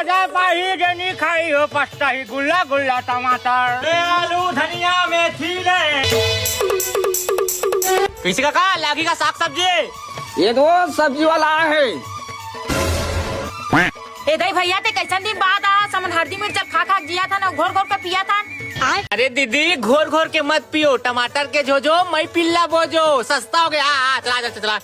जा पाही जनी खाई हो पस्ता ही गुल्ला गुल्ला टमाटर आलू धनिया मेथी ले। किसी का कहा लागी का साग सब्जी? ये तो सब्जी वाला है। ए दई भैया ते कैसन दिन बाद आ समन हल्दी मिर्च खा खा जिया था ना घोर घोर के पिया था। अरे दीदी घोर घोर के मत पियो, टमाटर के झोजो मई पिल्ला बोझो सस्ता हो गया। चला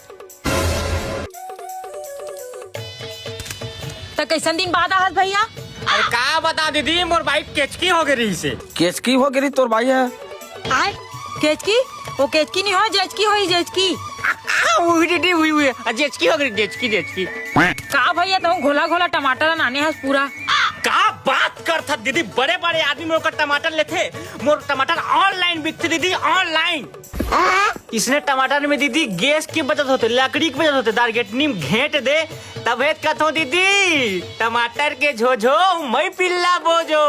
तो कैसन दिन बाद आहत भैया? अरे का बता दीदी मोर बाइक केचकी हो गई से। केचकी हो गई तोर भाई है? आय केचकी? वो केचकी नहीं हो जेचकी हो जेचकी। दीदी हुई जेचकी हो गई जेचकी। का भैया तुम घोला घोला टमाटर नाने हस पूरा। का बात कर था दीदी, बड़े बड़े आदमी मोर का टमाटर लेते, मोर टमाटर ऑनलाइन बिकते दीदी ऑनलाइन। इसने टमाटर में दीदी गैस की बचत होते, लकड़ी की बचत होते, दारगेटनी घेंट दे तब कथो दीदी टमाटर के झोझो मई पिल्ला बोझो।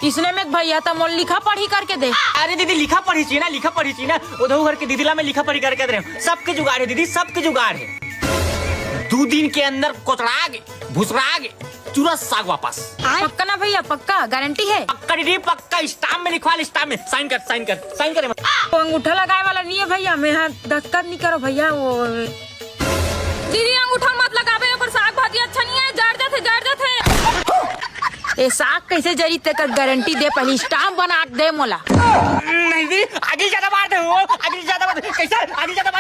इसने में भैया तो मोल लिखा पढ़ी करके दे। अरे दीदी लिखा पढ़ी चाहिए ना उधर घर के दीदीला में लिखा पढ़ी करके दे। सबके जुगाड़ है दीदी, सबके जुगाड़ है। 2 दिन के अंदर कोचड़ा गे भुसरा गे तुरंत साग वापस। पक्का ना भैया? पक्का गारंटी है? पक्का दीदी पक्का, स्टाम्प में लिखवा, स्टाम्प में साइन कर। वो अंगूठा लगाए वाला नहीं है भैया, मैं दस्तखत नहीं करो भैया। वो दीदी अंगूठा मत लगावे, पर साग भाजी अच्छा नहीं है, जड़ जाते। ए साग कैसे जरी तक गारंटी दे, पहले स्टाम्प बना दे मोला। नहीं दी आगे ज्यादा मार दे वो, कैसे आगे ज्यादा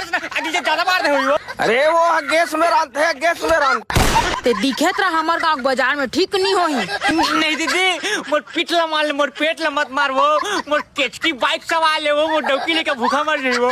मार दे वो। अरे वो गैस में रांधते है, गैस में रांध ते दिखेत रहा हमार गाँव बाजार में ठीक नहीं होही। नहीं दीदी मोर पीठ ला मार ले, मोर पेट ला मत मार वो, मोर केचकी बाइक सवाल है वो, मोर डौकी लेके भूखा मर रही वो।